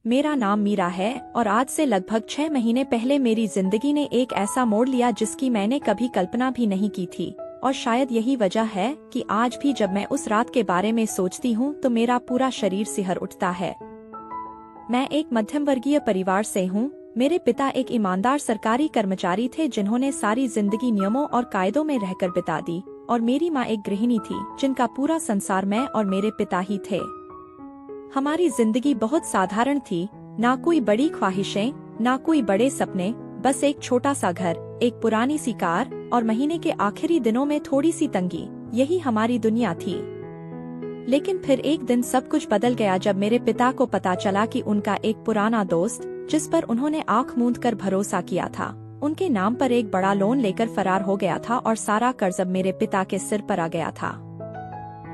मेरा नाम मीरा है और आज से लगभग 6 महीने पहले मेरी जिंदगी ने एक ऐसा मोड़ लिया जिसकी मैंने कभी कल्पना भी नहीं की थी। और शायद यही वजह है कि आज भी जब मैं उस रात के बारे में सोचती हूँ तो मेरा पूरा शरीर सिहर उठता है। मैं एक मध्यम वर्गीय परिवार से हूँ। मेरे पिता एक ईमानदार सरकारी कर्मचारी थे जिन्होंने सारी जिंदगी नियमों और कायदों में रहकर बिता दी, और मेरी माँ एक गृहिणी थी जिनका पूरा संसार मैं और मेरे पिता ही थे। हमारी जिंदगी बहुत साधारण थी, ना कोई बड़ी ख्वाहिशें, ना कोई बड़े सपने, बस एक छोटा सा घर, एक पुरानी सी कार और महीने के आखिरी दिनों में थोड़ी सी तंगी। यही हमारी दुनिया थी। लेकिन फिर एक दिन सब कुछ बदल गया जब मेरे पिता को पता चला कि उनका एक पुराना दोस्त, जिस पर उन्होंने आंख मूंद कर भरोसा किया था, उनके नाम पर एक बड़ा लोन लेकर फरार हो गया था और सारा कर्ज अब मेरे पिता के सिर पर आ गया था।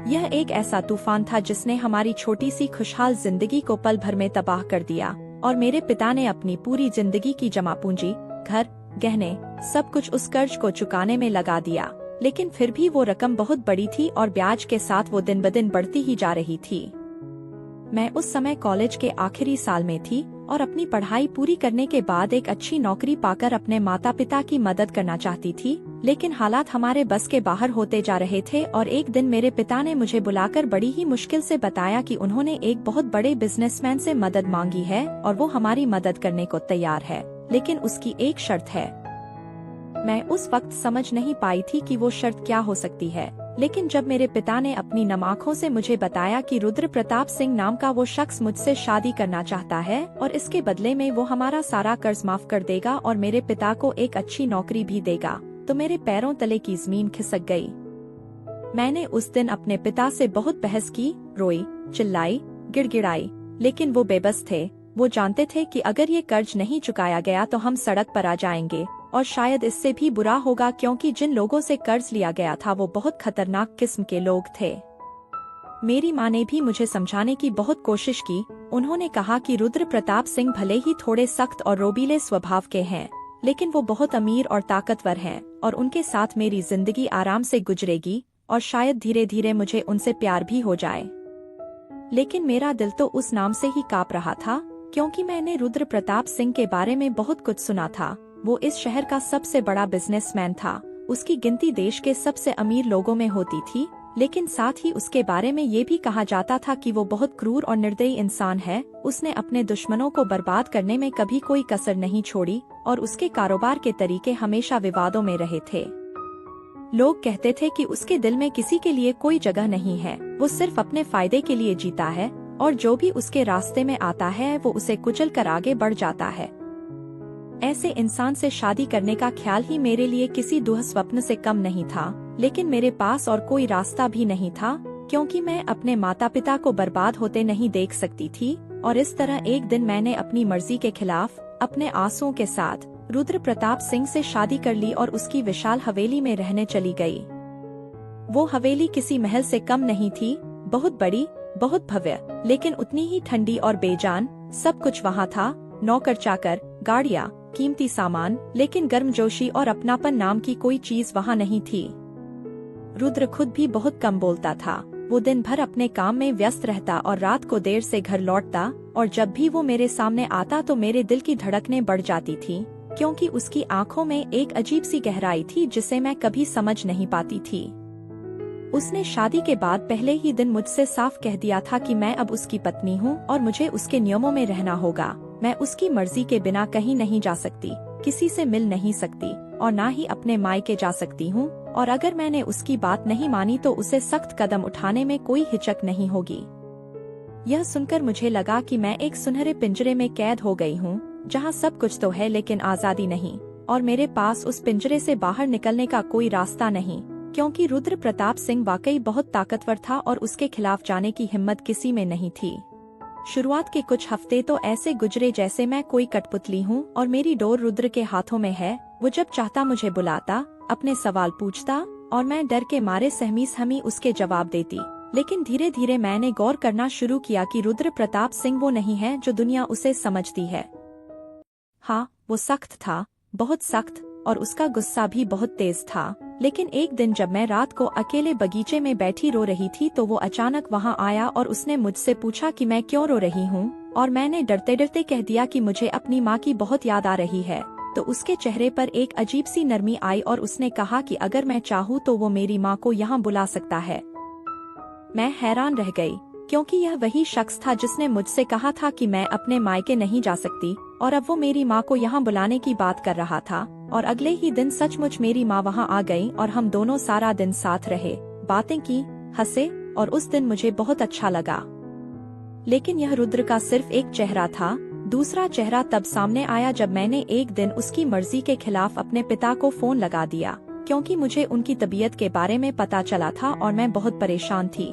यह एक ऐसा तूफान था जिसने हमारी छोटी सी खुशहाल जिंदगी को पल भर में तबाह कर दिया, और मेरे पिता ने अपनी पूरी जिंदगी की जमा पूंजी, घर, गहने, सब कुछ उस कर्ज को चुकाने में लगा दिया। लेकिन फिर भी वो रकम बहुत बड़ी थी और ब्याज के साथ वो दिन ब दिन बढ़ती ही जा रही थी। मैं उस समय कॉलेज के आखिरी साल में थी और अपनी पढ़ाई पूरी करने के बाद एक अच्छी नौकरी पाकर अपने माता पिता की मदद करना चाहती थी, लेकिन हालात हमारे बस के बाहर होते जा रहे थे। और एक दिन मेरे पिता ने मुझे बुलाकर बड़ी ही मुश्किल से बताया कि उन्होंने एक बहुत बड़े बिजनेसमैन से मदद मांगी है और वो हमारी मदद करने को तैयार है, लेकिन उसकी एक शर्त है। मैं उस वक्त समझ नहीं पाई थी कि वो शर्त क्या हो सकती है, लेकिन जब मेरे पिता ने अपनी नम आंखों से मुझे बताया कि रुद्र प्रताप सिंह नाम का वो शख्स मुझसे शादी करना चाहता है और इसके बदले में वो हमारा सारा कर्ज माफ कर देगा और मेरे पिता को एक अच्छी नौकरी भी देगा, तो मेरे पैरों तले की जमीन खिसक गई। मैंने उस दिन अपने पिता से बहुत बहस की, रोई, चिल्लाई, गिड़गिड़ाई, लेकिन वो बेबस थे। वो जानते थे कि अगर ये कर्ज नहीं चुकाया गया तो हम सड़क पर आ जाएंगे, और शायद इससे भी बुरा होगा क्योंकि जिन लोगों से कर्ज लिया गया था वो बहुत खतरनाक किस्म के लोग थे। मेरी माँ ने भी मुझे समझाने की बहुत कोशिश की। उन्होंने कहा कि रुद्र प्रताप सिंह भले ही थोड़े सख्त और रोबीले स्वभाव के हैं, लेकिन वो बहुत अमीर और ताकतवर हैं और उनके साथ मेरी जिंदगी आराम से गुजरेगी और शायद धीरे धीरे मुझे उनसे प्यार भी हो जाए। लेकिन मेरा दिल तो उस नाम से ही कांप रहा था, क्योंकि मैंने रुद्र प्रताप सिंह के बारे में बहुत कुछ सुना था। वो इस शहर का सबसे बड़ा बिजनेसमैन था। उसकी गिनती देश के सबसे अमीर लोगों में होती थी, लेकिन साथ ही उसके बारे में ये भी कहा जाता था कि वो बहुत क्रूर और निर्दयी इंसान है। उसने अपने दुश्मनों को बर्बाद करने में कभी कोई कसर नहीं छोड़ी और उसके कारोबार के तरीके हमेशा विवादों में रहे थे। लोग कहते थे कि उसके दिल में किसी के लिए कोई जगह नहीं है, वो सिर्फ अपने फायदे के लिए जीता है और जो भी उसके रास्ते में आता है वो उसे कुचल कर आगे बढ़ जाता है। ऐसे इंसान से शादी करने का ख्याल ही मेरे लिए किसी दुस्वप्न से कम नहीं था, लेकिन मेरे पास और कोई रास्ता भी नहीं था, क्योंकि मैं अपने माता पिता को बर्बाद होते नहीं देख सकती थी। और इस तरह एक दिन मैंने अपनी मर्जी के खिलाफ, अपने आंसुओं के साथ रुद्र प्रताप सिंह से शादी कर ली और उसकी विशाल हवेली में रहने चली गई। वो हवेली किसी महल से कम नहीं थी, बहुत बड़ी, बहुत भव्य, लेकिन उतनी ही ठंडी और बेजान। सब कुछ वहाँ था, नौकर चाकर, गाड़ियाँ, कीमती सामान, लेकिन गर्मजोशी और अपनापन नाम की कोई चीज वहाँ नहीं थी। रुद्र खुद भी बहुत कम बोलता था। वो दिन भर अपने काम में व्यस्त रहता और रात को देर से घर लौटता, और जब भी वो मेरे सामने आता तो मेरे दिल की धड़कनें बढ़ जाती थी, क्योंकि उसकी आंखों में एक अजीब सी गहराई थी जिसे मैं कभी समझ नहीं पाती थी। उसने शादी के बाद पहले ही दिन मुझसे साफ कह दिया था कि मैं अब उसकी पत्नी हूँ और मुझे उसके नियमों में रहना होगा। मैं उसकी मर्जी के बिना कहीं नहीं जा सकती, किसी से मिल नहीं सकती और ना ही अपने मायके जा सकती हूँ, और अगर मैंने उसकी बात नहीं मानी तो उसे सख्त कदम उठाने में कोई हिचक नहीं होगी। यह सुनकर मुझे लगा कि मैं एक सुनहरे पिंजरे में कैद हो गई हूँ, जहाँ सब कुछ तो है लेकिन आजादी नहीं, और मेरे पास उस पिंजरे से बाहर निकलने का कोई रास्ता नहीं, क्योंकि रुद्र प्रताप सिंह वाकई बहुत ताकतवर था और उसके खिलाफ जाने की हिम्मत किसी में नहीं थी। शुरुआत के कुछ हफ्ते तो ऐसे गुजरे जैसे मैं कोई कठपुतली हूँ और मेरी डोर रुद्र के हाथों में है। वो जब चाहता मुझे बुलाता, अपने सवाल पूछता और मैं डर के मारे सहमी सहमी उसके जवाब देती। लेकिन धीरे धीरे मैंने गौर करना शुरू किया कि रुद्र प्रताप सिंह वो नहीं है जो दुनिया उसे समझती है। हाँ, वो सख्त था, बहुत सख्त, और उसका गुस्सा भी बहुत तेज था। लेकिन एक दिन जब मैं रात को अकेले बगीचे में बैठी रो रही थी तो वो अचानक वहाँ आया और उसने मुझसे पूछा कि मैं क्यों रो रही हूँ। और मैंने डरते डरते कह दिया कि मुझे अपनी माँ की बहुत याद आ रही है। तो उसके चेहरे पर एक अजीब सी नरमी आई और उसने कहा कि अगर मैं चाहूँ तो वो मेरी माँ को यहाँ बुला सकता है। मैं हैरान रह गई, क्योंकि यह वही शख्स था जिसने मुझसे कहा था कि मैं अपने मायके नहीं जा सकती, और अब वो मेरी माँ को यहाँ बुलाने की बात कर रहा था। और अगले ही दिन सचमुच मेरी माँ वहाँ आ गई और हम दोनों सारा दिन साथ रहे, बातें की, हंसे, और उस दिन मुझे बहुत अच्छा लगा। लेकिन यह रुद्र का सिर्फ एक चेहरा था। दूसरा चेहरा तब सामने आया जब मैंने एक दिन उसकी मर्जी के खिलाफ अपने पिता को फोन लगा दिया, क्योंकि मुझे उनकी तबीयत के बारे में पता चला था और मैं बहुत परेशान थी।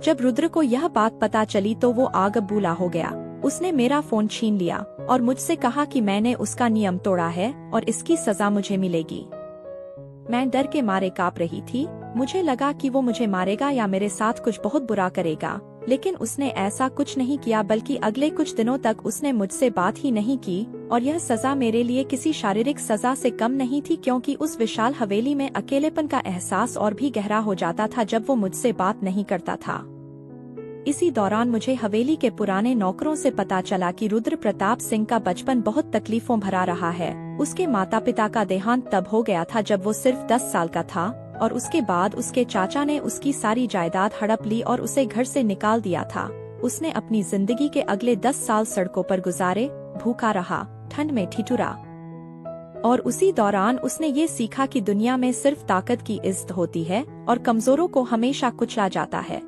जब रुद्र को यह बात पता चली तो वो आग बबूला हो गया। उसने मेरा फोन छीन लिया और मुझसे कहा कि मैंने उसका नियम तोड़ा है और इसकी सजा मुझे मिलेगी। मैं डर के मारे कांप रही थी। मुझे लगा कि वो मुझे मारेगा या मेरे साथ कुछ बहुत बुरा करेगा, लेकिन उसने ऐसा कुछ नहीं किया, बल्कि अगले कुछ दिनों तक उसने मुझसे बात ही नहीं की। और यह सजा मेरे लिए किसी शारीरिक सजा से कम नहीं थी, क्योंकि उस विशाल हवेली में अकेलेपन का एहसास और भी गहरा हो जाता था जब वो मुझसे बात नहीं करता था। इसी दौरान मुझे हवेली के पुराने नौकरों से पता चला कि रुद्र प्रताप सिंह का बचपन बहुत तकलीफों भरा रहा है। उसके माता पिता का देहांत तब हो गया था जब वो सिर्फ 10 साल का था, और उसके बाद उसके चाचा ने उसकी सारी जायदाद हड़प ली और उसे घर से निकाल दिया था। उसने अपनी जिंदगी के अगले 10 साल सड़कों पर गुजारे, भूखा रहा, ठंड में ठिठुरा, और उसी दौरान उसने ये सीखा कि दुनिया में सिर्फ ताकत की इज्जत होती है और कमजोरों को हमेशा कुचला जाता है।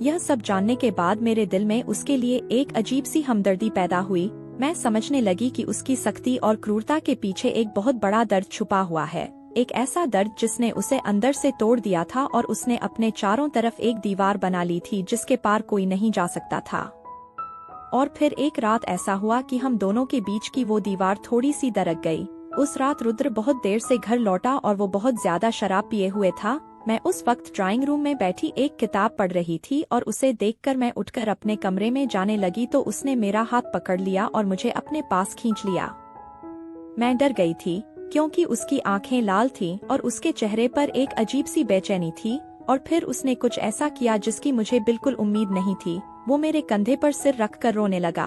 यह सब जानने के बाद मेरे दिल में उसके लिए एक अजीब सी हमदर्दी पैदा हुई। मैं समझने लगी कि उसकी सख्ती और क्रूरता के पीछे एक बहुत बड़ा दर्द छुपा हुआ है, एक ऐसा दर्द जिसने उसे अंदर से तोड़ दिया था और उसने अपने चारों तरफ एक दीवार बना ली थी जिसके पार कोई नहीं जा सकता था। और फिर एक रात ऐसा हुआ कि हम दोनों के बीच की वो दीवार थोड़ी सी दरक गई। उस रात रुद्र बहुत देर से घर लौटा और वो बहुत ज्यादा शराब पिए हुए था। मैं उस वक्त ड्राइंग रूम में बैठी एक किताब पढ़ रही थी और उसे देखकर मैं उठकर अपने कमरे में जाने लगी तो उसने मेरा हाथ पकड़ लिया और मुझे अपने पास खींच लिया। मैं डर गई थी, क्योंकि उसकी आंखें लाल थीं और उसके चेहरे पर एक अजीब सी बेचैनी थी। और फिर उसने कुछ ऐसा किया जिसकी मुझे बिल्कुल उम्मीद नहीं थी। वो मेरे कंधे पर सिर रखकर रोने लगा।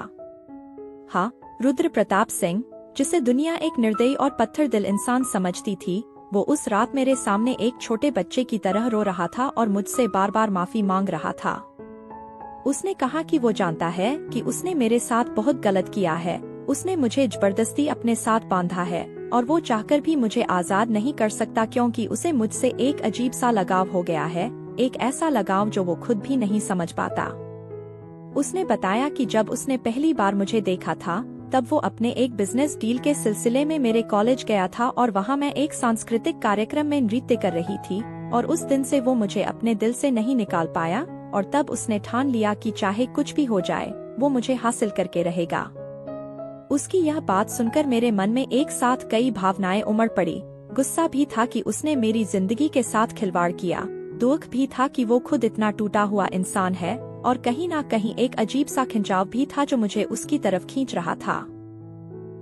हाँ, रुद्र प्रताप सिंह, जिसे दुनिया एक निर्दयी और पत्थर दिल इंसान समझती थी, वो उस रात मेरे सामने एक छोटे बच्चे की तरह रो रहा था और मुझसे बार बार माफी मांग रहा था। उसने कहा कि वो जानता है कि उसने मेरे साथ बहुत गलत किया है। उसने मुझे जबरदस्ती अपने साथ बांधा है और वो चाहकर भी मुझे आजाद नहीं कर सकता, क्योंकि उसे मुझसे एक अजीब सा लगाव हो गया है, एक ऐसा लगाव जो वो खुद भी नहीं समझ पाता। उसने बताया कि जब उसने पहली बार मुझे देखा था तब वो अपने एक बिजनेस डील के सिलसिले में मेरे कॉलेज गया था और वहाँ मैं एक सांस्कृतिक कार्यक्रम में नृत्य कर रही थी, और उस दिन से वो मुझे अपने दिल से नहीं निकाल पाया। और तब उसने ठान लिया कि चाहे कुछ भी हो जाए वो मुझे हासिल करके रहेगा। उसकी यह बात सुनकर मेरे मन में एक साथ कई भावनाएं उमड़ पड़ी। गुस्सा भी था कि उसने मेरी जिंदगी के साथ खिलवाड़ किया, दुख भी था कि वो खुद इतना टूटा हुआ इंसान है, और कहीं ना कहीं एक अजीब सा खिंचाव भी था जो मुझे उसकी तरफ खींच रहा था।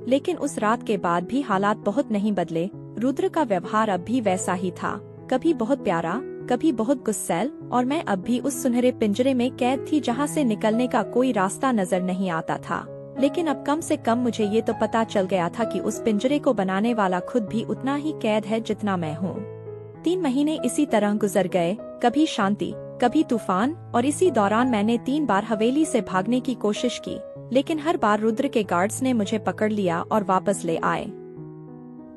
लेकिन उस रात के बाद भी हालात बहुत नहीं बदले। रुद्र का व्यवहार अब भी वैसा ही था, कभी बहुत प्यारा, कभी बहुत गुस्सैल, और मैं अब भी उस सुनहरे पिंजरे में कैद थी जहां से निकलने का कोई रास्ता नजर नहीं आता था। लेकिन अब कम से कम मुझे ये तो पता चल गया था कि उस पिंजरे को बनाने वाला खुद भी उतना ही कैद है जितना मैं हूँ। 3 महीने इसी तरह गुजर गए, कभी शांति, कभी तूफान, और इसी दौरान मैंने 3 बार हवेली से भागने की कोशिश की, लेकिन हर बार रुद्र के गार्ड्स ने मुझे पकड़ लिया और वापस ले आए।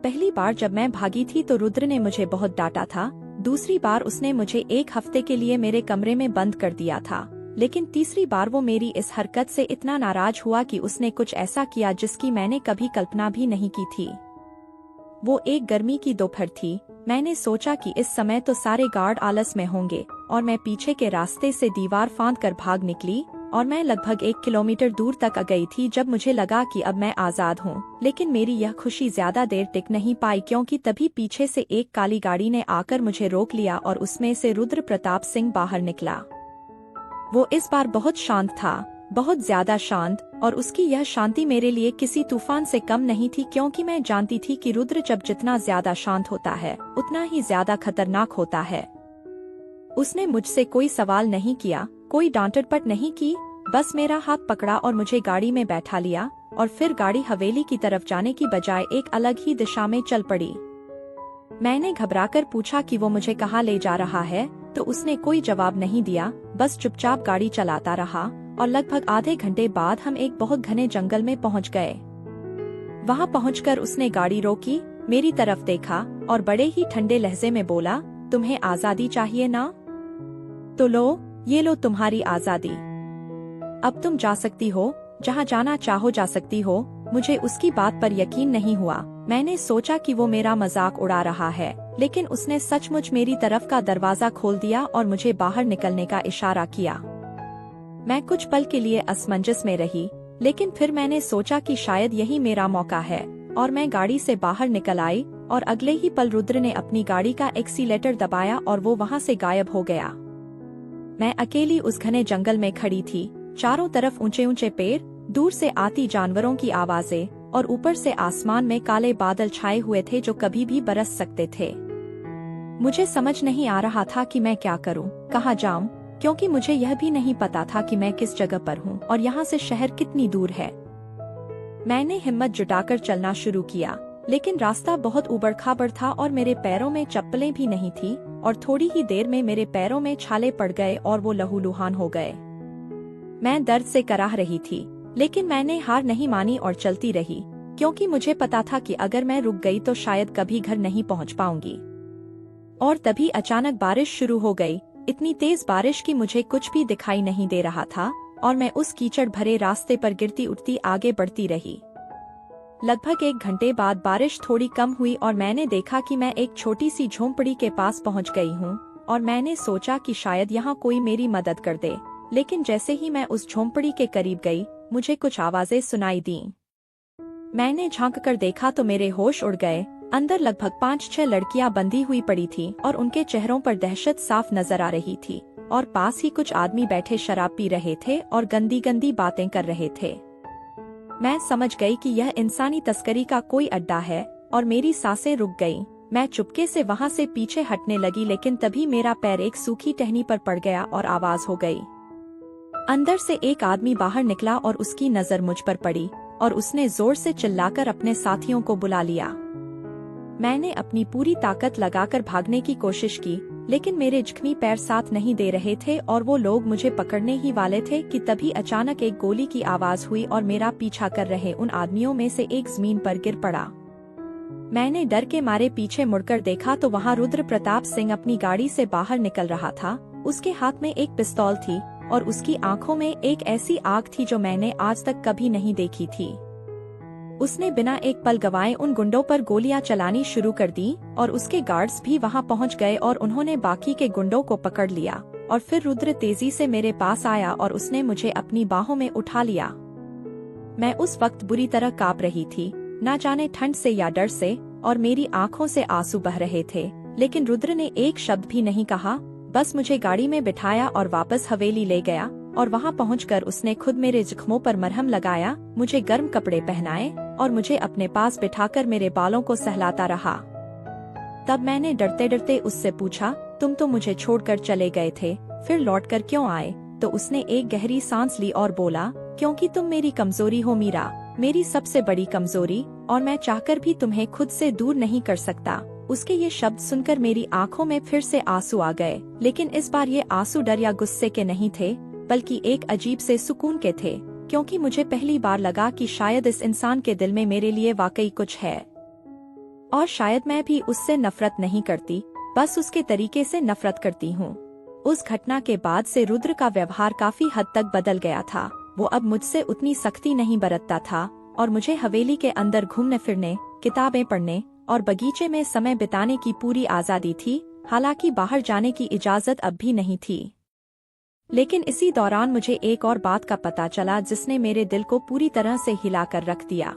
पहली बार जब मैं भागी थी तो रुद्र ने मुझे बहुत डांटा था। दूसरी बार उसने मुझे 1 हफ्ते के लिए मेरे कमरे में बंद कर दिया था। लेकिन तीसरी बार वो मेरी इस हरकत से इतना नाराज हुआ कि उसने कुछ ऐसा किया जिसकी मैंने कभी कल्पना भी नहीं की थी। वो एक गर्मी की दोपहर थी। मैंने सोचा कि इस समय तो सारे गार्ड आलस में होंगे, और मैं पीछे के रास्ते से दीवार फांद कर भाग निकली, और मैं लगभग 1 किलोमीटर दूर तक आ गई थी जब मुझे लगा कि अब मैं आजाद हूँ। लेकिन मेरी यह खुशी ज्यादा देर टिक नहीं पाई, क्योंकि तभी पीछे से एक काली गाड़ी ने आकर मुझे रोक लिया और उसमें से रुद्र प्रताप सिंह बाहर निकला। वो इस बार बहुत शांत था, बहुत ज्यादा शांत, और उसकी यह शांति मेरे लिए किसी तूफान से कम नहीं थी, क्योंकि मैं जानती थी कि रुद्र जब जितना ज्यादा शांत होता है उतना ही ज्यादा खतरनाक होता है। उसने मुझसे कोई सवाल नहीं किया, कोई डांट डपट नहीं की, बस मेरा हाथ पकड़ा और मुझे गाड़ी में बैठा लिया, और फिर गाड़ी हवेली की तरफ जाने की बजाय एक अलग ही दिशा में चल पड़ी। मैंने घबराकर पूछा कि वो मुझे कहाँ ले जा रहा है, तो उसने कोई जवाब नहीं दिया, बस चुपचाप गाड़ी चलाता रहा, और लगभग आधे घंटे बाद हम एक बहुत घने जंगल में पहुंच गए। वहां पहुंचकर उसने गाड़ी रोकी, मेरी तरफ देखा और बड़े ही ठंडे लहजे में बोला, तुम्हें आजादी चाहिए ना? तो लो, ये लो तुम्हारी आजादी। अब तुम जा सकती हो, जहाँ जाना चाहो जा सकती हो। मुझे उसकी बात पर यकीन नहीं हुआ। मैंने सोचा कि वो मेरा मजाक उड़ा रहा है, लेकिन उसने सचमुच मेरी तरफ का दरवाजा खोल दिया और मुझे बाहर निकलने का इशारा किया। मैं कुछ पल के लिए असमंजस में रही, लेकिन फिर मैंने सोचा कि शायद यही मेरा मौका है, और मैं गाड़ी से बाहर निकल आई, और अगले ही पल रुद्र ने अपनी गाड़ी का एक्सीलेटर दबाया और वो वहाँ से गायब हो गया। मैं अकेली उस घने जंगल में खड़ी थी, चारों तरफ ऊंचे ऊंचे पेड़, दूर से आती जानवरों की आवाजें, और ऊपर से आसमान में काले बादल छाए हुए थे जो कभी भी बरस सकते थे। मुझे समझ नहीं आ रहा था कि मैं क्या करूं, कहाँ जाऊं, क्योंकि मुझे यह भी नहीं पता था कि मैं किस जगह पर हूं और यहाँ से शहर कितनी दूर है। मैंने हिम्मत जुटाकर चलना शुरू किया, लेकिन रास्ता बहुत उबड़-खाबड़ था और मेरे पैरों में चप्पलें भी नहीं थी, और थोड़ी ही देर में मेरे पैरों में छाले पड़ गए और वो लहूलुहान हो गए। मैं दर्द से कराह रही थी, लेकिन मैंने हार नहीं मानी और चलती रही, क्योंकि मुझे पता था कि अगर मैं रुक गई तो शायद कभी घर नहीं पहुंच पाऊंगी। और तभी अचानक बारिश शुरू हो गई, इतनी तेज बारिश कि मुझे कुछ भी दिखाई नहीं दे रहा था, और मैं उस कीचड़ भरे रास्ते पर गिरती उठती आगे बढ़ती रही। लगभग 1 घंटे बाद बारिश थोड़ी कम हुई और मैंने देखा कि मैं एक छोटी सी झोंपड़ी के पास पहुंच गई हूं, और मैंने सोचा कि शायद यहाँ कोई मेरी मदद कर दे। लेकिन जैसे ही मैं उस झोंपड़ी के करीब गई, मुझे कुछ आवाजें सुनाई दीं। मैंने झांक कर देखा तो मेरे होश उड़ गए। अंदर लगभग 5-6 लड़कियां बंधी हुई पड़ी थीं और उनके चेहरों पर दहशत साफ नजर आ रही थी, और पास ही कुछ आदमी बैठे शराब पी रहे थे और गंदी गंदी बातें कर रहे थे। मैं समझ गई कि यह इंसानी तस्करी का कोई अड्डा है, और मेरी सांसें रुक गईं। मैं चुपके से वहां से पीछे हटने लगी, लेकिन तभी मेरा पैर एक सूखी टहनी पर पड़ गया और आवाज हो गई। अंदर से एक आदमी बाहर निकला और उसकी नजर मुझ पर पड़ी, और उसने जोर से चिल्लाकर अपने साथियों को बुला लिया। मैंने अपनी पूरी ताकत लगाकर भागने की कोशिश की, लेकिन मेरे जख्मी पैर साथ नहीं दे रहे थे और वो लोग मुझे पकड़ने ही वाले थे कि तभी अचानक एक गोली की आवाज हुई और मेरा पीछा कर रहे उन आदमियों में से एक जमीन पर गिर पड़ा। मैंने डर के मारे पीछे मुड़कर देखा तो वहाँ रुद्र प्रताप सिंह अपनी गाड़ी से बाहर निकल रहा था। उसके हाथ में एक पिस्तौल थी और उसकी आंखों में एक ऐसी आग थी जो मैंने आज तक कभी नहीं देखी थी। उसने बिना एक पल गवाए उन गुंडों पर गोलियां चलानी शुरू कर दी, और उसके गार्ड्स भी वहां पहुंच गए और उन्होंने बाकी के गुंडों को पकड़ लिया। और फिर रुद्र तेजी से मेरे पास आया और उसने मुझे अपनी बाहों में उठा लिया। मैं उस वक्त बुरी तरह कांप रही थी, न जाने ठंड से या डर से, और मेरी आंखों से आंसू बह रहे थे। लेकिन रुद्र ने एक शब्द भी नहीं कहा, बस मुझे गाड़ी में बिठाया और वापस हवेली ले गया, और वहां पहुंचकर उसने खुद मेरे जख्मों पर मरहम लगाया, मुझे गर्म कपड़े पहनाए और मुझे अपने पास बिठाकर मेरे बालों को सहलाता रहा। तब मैंने डरते डरते उससे पूछा, तुम तो मुझे छोड़कर चले गए थे, फिर लौटकर क्यों आए? तो उसने एक गहरी सांस ली और बोला, क्योंकि तुम मेरी कमजोरी हो मीरा, मेरी सबसे बड़ी कमजोरी, और मैं चाहकर भी तुम्हें खुद से दूर नहीं कर सकता। उसके ये शब्द सुनकर मेरी आंखों में फिर से आंसू आ गए, लेकिन इस बार ये आंसू डर या गुस्से के नहीं थे, बल्कि एक अजीब से सुकून के थे, क्योंकि मुझे पहली बार लगा कि शायद इस इंसान के दिल में मेरे लिए वाकई कुछ है, और शायद मैं भी उससे नफरत नहीं करती, बस उसके तरीके से नफरत करती हूँ। उस घटना के बाद से रुद्र का व्यवहार काफी हद तक बदल गया था। वो अब मुझसे उतनी सख्ती नहीं बरतता था, और मुझे हवेली के अंदर घूमने फिरने, किताबें पढ़ने और बगीचे में समय बिताने की पूरी आजादी थी। हालांकि बाहर जाने की इजाजत अब भी नहीं थी। लेकिन इसी दौरान मुझे एक और बात का पता चला जिसने मेरे दिल को पूरी तरह से हिलाकर रख दिया।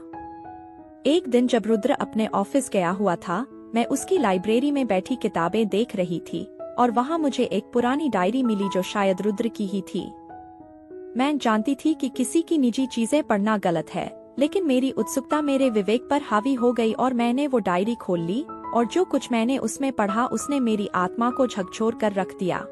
एक दिन जब रुद्र अपने ऑफिस गया हुआ था, मैं उसकी लाइब्रेरी में बैठी किताबें देख रही थी, और वहां मुझे एक पुरानी डायरी मिली जो शायद रुद्र की ही थी। मैं जानती थी कि किसी की निजी चीजें पढ़ना गलत है, लेकिन मेरी उत्सुकता मेरे विवेक पर हावी हो गई और मैंने वो डायरी खोल ली, और जो कुछ मैंने उसमें पढ़ा उसने मेरी आत्मा को झकझोर कर रख दिया।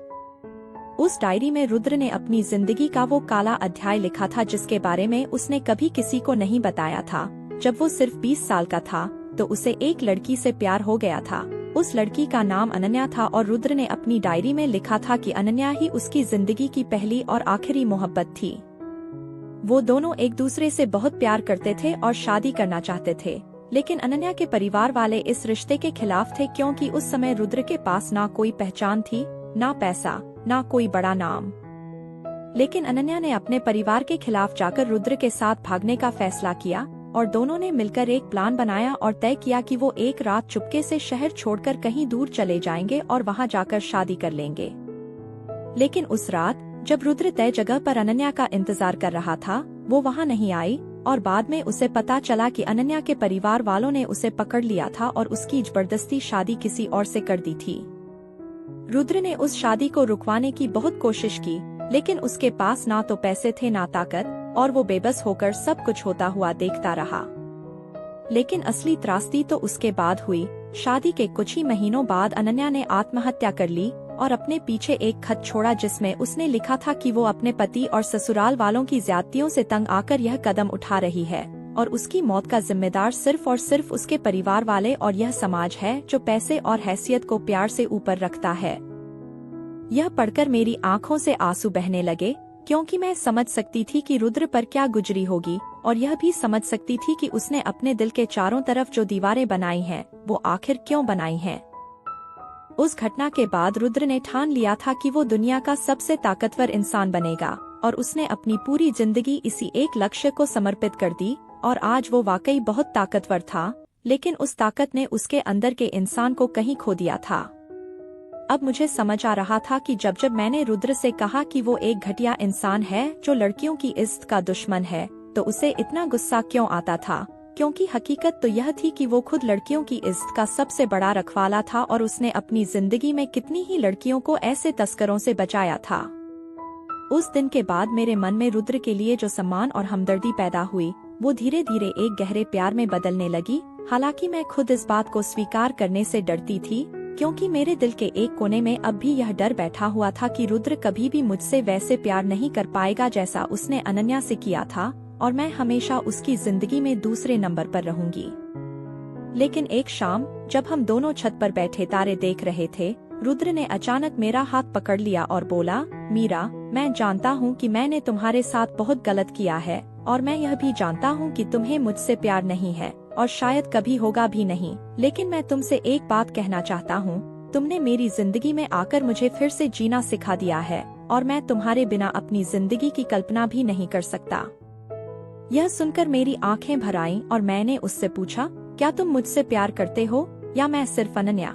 उस डायरी में रुद्र ने अपनी जिंदगी का वो काला अध्याय लिखा था जिसके बारे में उसने कभी किसी को नहीं बताया था। जब वो सिर्फ 20 साल का था तो उसे एक लड़की से प्यार हो गया था। उस लड़की का नाम अनन्या था और रुद्र ने अपनी डायरी में लिखा था कि अनन्या ही उसकी जिंदगी की पहली और आखिरी मोहब्बत थी। वो दोनों एक दूसरे से बहुत प्यार करते थे और शादी करना चाहते थे, लेकिन अनन्या के परिवार वाले इस रिश्ते के खिलाफ थे क्योंकि उस समय रुद्र के पास ना कोई पहचान थी, ना पैसा, ना कोई बड़ा नाम। लेकिन अनन्या ने अपने परिवार के खिलाफ जाकर रुद्र के साथ भागने का फैसला किया और दोनों ने मिलकर एक प्लान बनाया और तय किया कि वो एक रात चुपके से शहर छोड़कर कहीं दूर चले जाएंगे और वहां जाकर शादी कर लेंगे। लेकिन उस रात जब रुद्र तय जगह पर अनन्या का इंतजार कर रहा था, वो वहां नहीं आई और बाद में उसे पता चला कि अनन्या के परिवार वालों ने उसे पकड़ लिया था और उसकी जबरदस्ती शादी किसी और से कर दी थी। रुद्र ने उस शादी को रुकवाने की बहुत कोशिश की, लेकिन उसके पास ना तो पैसे थे ना ताकत, और वो बेबस होकर सब कुछ होता हुआ देखता रहा। लेकिन असली त्रासदी तो उसके बाद हुई। शादी के कुछ ही महीनों बाद अनन्या ने आत्महत्या कर ली और अपने पीछे एक खत छोड़ा जिसमें उसने लिखा था कि वो अपने पति और ससुराल वालों की ज्यादतियों से तंग आकर यह कदम उठा रही है और उसकी मौत का जिम्मेदार सिर्फ और सिर्फ उसके परिवार वाले और यह समाज है जो पैसे और हैसियत को प्यार से ऊपर रखता है। यह पढ़कर मेरी आंखों से आंसू बहने लगे क्योंकि मैं समझ सकती थी कि रुद्र पर क्या गुजरी होगी और यह भी समझ सकती थी कि उसने अपने दिल के चारों तरफ जो दीवारें बनाई हैं, वो आखिर क्यों बनाई हैं। उस घटना के बाद रुद्र ने ठान लिया था कि वो दुनिया का सबसे ताकतवर इंसान बनेगा और उसने अपनी पूरी जिंदगी इसी एक लक्ष्य को समर्पित कर दी और आज वो वाकई बहुत ताकतवर था, लेकिन उस ताकत ने उसके अंदर के इंसान को कहीं खो दिया था। अब मुझे समझ आ रहा था कि जब मैंने रुद्र से कहा कि वो एक घटिया इंसान है जो लड़कियों की इज्जत का दुश्मन है, तो उसे इतना गुस्सा क्यों आता था, क्योंकि हकीकत तो यह थी कि वो खुद लड़कियों की इज्जत का सबसे बड़ा रखवाला था और उसने अपनी जिंदगी में कितनी ही लड़कियों को ऐसे तस्करों से बचाया था। उस दिन के बाद मेरे मन में रुद्र के लिए जो सम्मान और हमदर्दी पैदा हुई, वो धीरे धीरे एक गहरे प्यार में बदलने लगी। हालांकि मैं खुद इस बात को स्वीकार करने से डरती थी, क्योंकि मेरे दिल के एक कोने में अब भी यह डर बैठा हुआ था कि रुद्र कभी भी मुझसे वैसे प्यार नहीं कर पाएगा जैसा उसने अनन्या से किया था और मैं हमेशा उसकी जिंदगी में दूसरे नंबर पर रहूंगी। लेकिन एक शाम जब हम दोनों छत पर बैठे तारे देख रहे थे, रुद्र ने अचानक मेरा हाथ पकड़ लिया और बोला, मीरा, मैं जानता हूँ कि मैंने तुम्हारे साथ बहुत गलत किया है और मैं यह भी जानता हूँ कि तुम्हें मुझसे प्यार नहीं है और शायद कभी होगा भी नहीं, लेकिन मैं तुमसे एक बात कहना चाहता हूँ। तुमने मेरी जिंदगी में आकर मुझे फिर से जीना सिखा दिया है और मैं तुम्हारे बिना अपनी जिंदगी की कल्पना भी नहीं कर सकता। यह सुनकर मेरी आंखें भर आईं और मैंने उससे पूछा, क्या तुम मुझसे प्यार करते हो या मैं सिर्फ अनन्या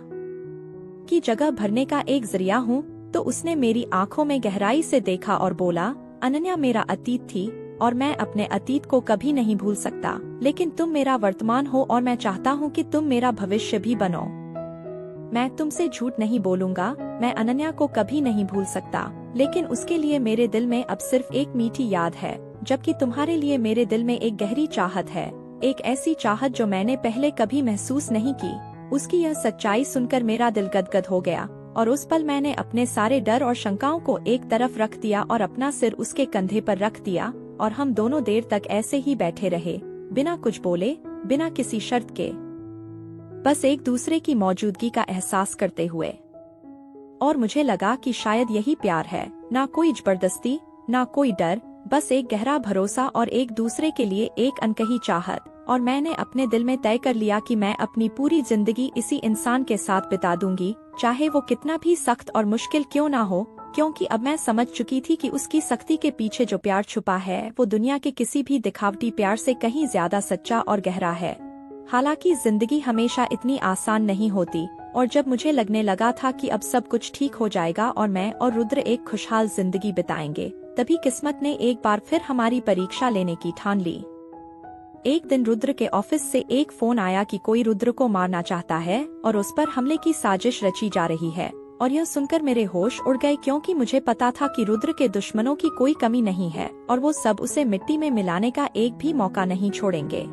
की जगह भरने का एक जरिया हूँ? तो उसने मेरी आंखों में गहराई से देखा और बोला, अनन्या मेरा अतीत थी और मैं अपने अतीत को कभी नहीं भूल सकता, लेकिन तुम मेरा वर्तमान हो और मैं चाहता हूँ कि तुम मेरा भविष्य भी बनो। मैं तुमसे झूठ नहीं बोलूंगा, मैं अनन्या को कभी नहीं भूल सकता, लेकिन उसके लिए मेरे दिल में अब सिर्फ एक मीठी याद है, जबकि तुम्हारे लिए मेरे दिल में एक गहरी चाहत है, एक ऐसी चाहत जो मैंने पहले कभी महसूस नहीं की। उसकी यह सच्चाई सुनकर मेरा दिल गदगद हो गया और उस पल मैंने अपने सारे डर और शंकाओं को एक तरफ रख दिया और अपना सिर उसके कंधे पर रख दिया और हम दोनों देर तक ऐसे ही बैठे रहे, बिना कुछ बोले, बिना किसी शर्त के, बस एक दूसरे की मौजूदगी का एहसास करते हुए। और मुझे लगा कि शायद यही प्यार है, ना कोई जबरदस्ती, ना कोई डर, बस एक गहरा भरोसा और एक दूसरे के लिए एक अनकही चाहत। और मैंने अपने दिल में तय कर लिया कि मैं अपनी पूरी जिंदगी इसी इंसान के साथ बिता दूंगी, चाहे वो कितना भी सख्त और मुश्किल क्यों ना हो, क्योंकि अब मैं समझ चुकी थी कि उसकी सख्ती के पीछे जो प्यार छुपा है वो दुनिया के किसी भी दिखावटी प्यार से कहीं ज्यादा सच्चा और गहरा है। हालांकि जिंदगी हमेशा इतनी आसान नहीं होती और जब मुझे लगने लगा था कि अब सब कुछ ठीक हो जाएगा और मैं और रुद्र एक खुशहाल जिंदगी बिताएंगे, तभी किस्मत ने एक बार फिर हमारी परीक्षा लेने की ठान ली। एक दिन रुद्र के ऑफिस से एक फोन आया कि कोई रुद्र को मारना चाहता है और उस पर हमले की साजिश रची जा रही है। और यह सुनकर मेरे होश उड़ गए, क्योंकि मुझे पता था कि रुद्र के दुश्मनों की कोई कमी नहीं है और वो सब उसे मिट्टी में मिलाने का एक भी मौका नहीं छोड़ेंगे।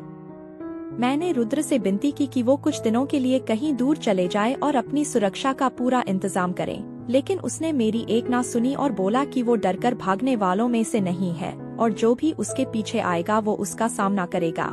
मैंने रुद्र से विनती की कि वो कुछ दिनों के लिए कहीं दूर चले जाए और अपनी सुरक्षा का पूरा इंतजाम करें, लेकिन उसने मेरी एक ना सुनी और बोला कि वो डरकर भागने वालों में से नहीं है और जो भी उसके पीछे आएगा वो उसका सामना करेगा।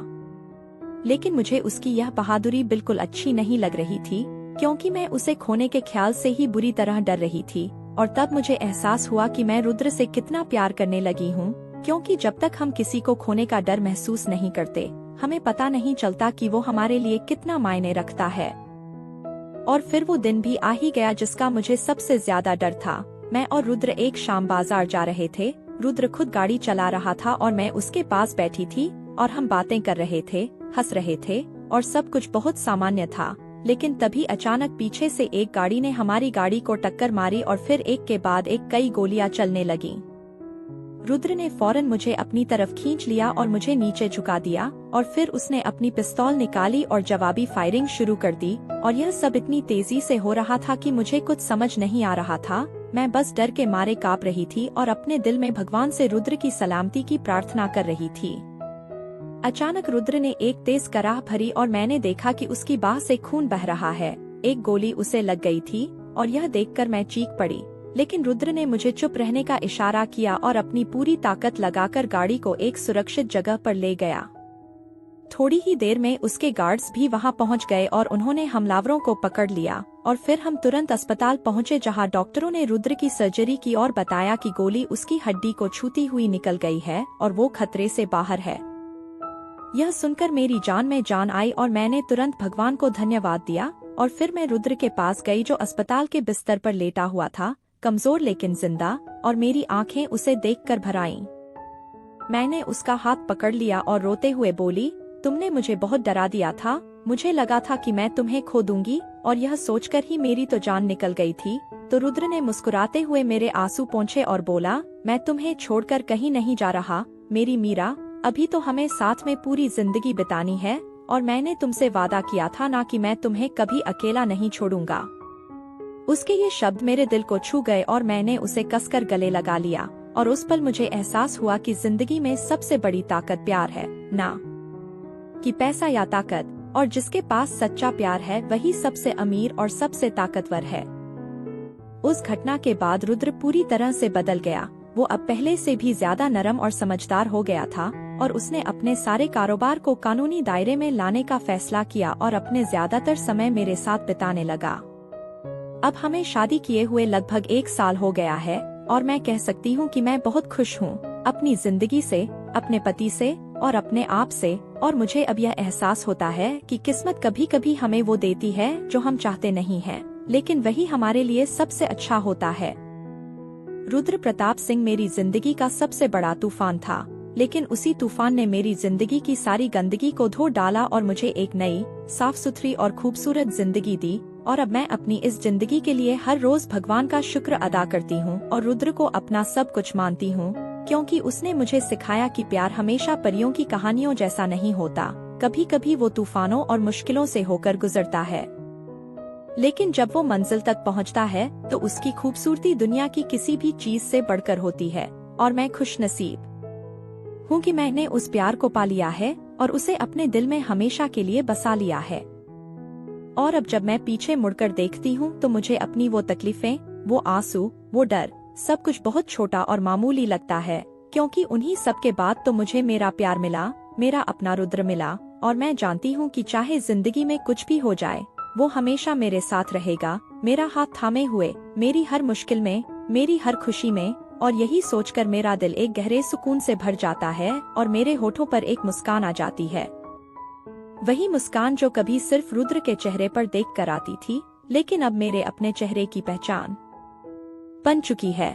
लेकिन मुझे उसकी यह बहादुरी बिल्कुल अच्छी नहीं लग रही थी, क्योंकि मैं उसे खोने के ख्याल से ही बुरी तरह डर रही थी। और तब मुझे एहसास हुआ कि मैं रुद्र से कितना प्यार करने लगी हूँ, क्योंकि जब तक हम किसी को खोने का डर महसूस नहीं करते, हमें पता नहीं चलता कि वो हमारे लिए कितना मायने रखता है। और फिर वो दिन भी आ ही गया जिसका मुझे सबसे ज्यादा डर था। मैं और रुद्र एक शाम बाजार जा रहे थे। रुद्र खुद गाड़ी चला रहा था और मैं उसके पास बैठी थी और हम बातें कर रहे थे, हंस रहे थे और सब कुछ बहुत सामान्य था। लेकिन तभी अचानक पीछे से एक गाड़ी ने हमारी गाड़ी को टक्कर मारी और फिर एक के बाद एक कई गोलियां चलने लगीं। रुद्र ने फौरन मुझे अपनी तरफ खींच लिया और मुझे नीचे झुका दिया और फिर उसने अपनी पिस्तौल निकाली और जवाबी फायरिंग शुरू कर दी। और यह सब इतनी तेजी से हो रहा था कि मुझे कुछ समझ नहीं आ रहा था। मैं बस डर के मारे कांप रही थी और अपने दिल में भगवान से रुद्र की सलामती की प्रार्थना कर रही थी। अचानक रुद्र ने एक तेज कराह भरी और मैंने देखा कि उसकी बाह से खून बह रहा है। एक गोली उसे लग गई थी और यह देखकर मैं चीख पड़ी, लेकिन रुद्र ने मुझे चुप रहने का इशारा किया और अपनी पूरी ताकत लगाकर गाड़ी को एक सुरक्षित जगह पर ले गया। थोड़ी ही देर में उसके गार्ड्स भी वहां पहुंच गए और उन्होंने हमलावरों को पकड़ लिया और फिर हम तुरंत अस्पताल पहुंचे, जहां डॉक्टरों ने रुद्र की सर्जरी की और बताया कि गोली उसकी हड्डी को छूती हुई निकल गई है और वो खतरे से बाहर है। यह सुनकर मेरी जान में जान आई और मैंने तुरंत भगवान को धन्यवाद दिया। और फिर मैं रुद्र के पास गई जो अस्पताल के बिस्तर पर लेटा हुआ था, कमजोर लेकिन जिंदा, और मेरी आंखें उसे देखकर भर आईं। मैंने उसका हाथ पकड़ लिया और रोते हुए बोली, तुमने मुझे बहुत डरा दिया था। मुझे लगा था कि मैं तुम्हें खो दूंगी और यह सोचकर ही मेरी तो जान निकल गई थी। तो रुद्र ने मुस्कुराते हुए मेरे आंसू पोंछे और बोला, मैं तुम्हें छोड़कर कहीं नहीं जा रहा मेरी मीरा। अभी तो हमें साथ में पूरी जिंदगी बितानी है और मैंने तुमसे वादा किया था ना कि मैं तुम्हें कभी अकेला नहीं छोड़ूंगा। उसके ये शब्द मेरे दिल को छू गए और मैंने उसे कसकर गले लगा लिया। और उस पल मुझे एहसास हुआ कि जिंदगी में सबसे बड़ी ताकत प्यार है, ना कि पैसा या ताकत। और जिसके पास सच्चा प्यार है वही सबसे अमीर और सबसे ताकतवर है। उस घटना के बाद रुद्र पूरी तरह से बदल गया। वो अब पहले से भी ज्यादा नरम और समझदार हो गया था और उसने अपने सारे कारोबार को कानूनी दायरे में लाने का फैसला किया और अपने ज्यादातर समय मेरे साथ बिताने लगा। अब हमें शादी किए हुए लगभग 1 साल हो गया है और मैं कह सकती हूँ कि मैं बहुत खुश हूँ अपनी जिंदगी से, अपने पति से और अपने आप से। और मुझे अब यह एहसास होता है कि किस्मत कभी कभी हमें वो देती है जो हम चाहते नहीं हैं, लेकिन वही हमारे लिए सबसे अच्छा होता है। रुद्र प्रताप सिंह मेरी जिंदगी का सबसे बड़ा तूफान था, लेकिन उसी तूफान ने मेरी जिंदगी की सारी गंदगी को धो डाला और मुझे एक नई, साफ सुथरी और खूबसूरत जिंदगी दी। और अब मैं अपनी इस जिंदगी के लिए हर रोज भगवान का शुक्र अदा करती हूँ और रुद्र को अपना सब कुछ मानती हूँ, क्योंकि उसने मुझे सिखाया कि प्यार हमेशा परियों की कहानियों जैसा नहीं होता। कभी कभी वो तूफानों और मुश्किलों से होकर गुजरता है, लेकिन जब वो मंजिल तक पहुंचता है तो उसकी खूबसूरती दुनिया की किसी भी चीज से बढ़कर होती है। और मैं खुशनसीब हूँ कि मैंने उस प्यार को पा लिया है और उसे अपने दिल में हमेशा के लिए बसा लिया है। और अब जब मैं पीछे मुड़कर देखती हूँ तो मुझे अपनी वो तकलीफें, वो आंसू, वो डर, सब कुछ बहुत छोटा और मामूली लगता है, क्योंकि उन्हीं सब के बाद तो मुझे मेरा प्यार मिला, मेरा अपना रुद्र मिला। और मैं जानती हूँ कि चाहे जिंदगी में कुछ भी हो जाए, वो हमेशा मेरे साथ रहेगा, मेरा हाथ थामे हुए, मेरी हर मुश्किल में, मेरी हर खुशी में। और यही सोचकर मेरा दिल एक गहरे सुकून से भर जाता है और मेरे होठों पर एक मुस्कान आ जाती है। वही मुस्कान जो कभी सिर्फ रुद्र के चेहरे पर देख कर आती थी, लेकिन अब मेरे अपने चेहरे की पहचान बन चुकी है।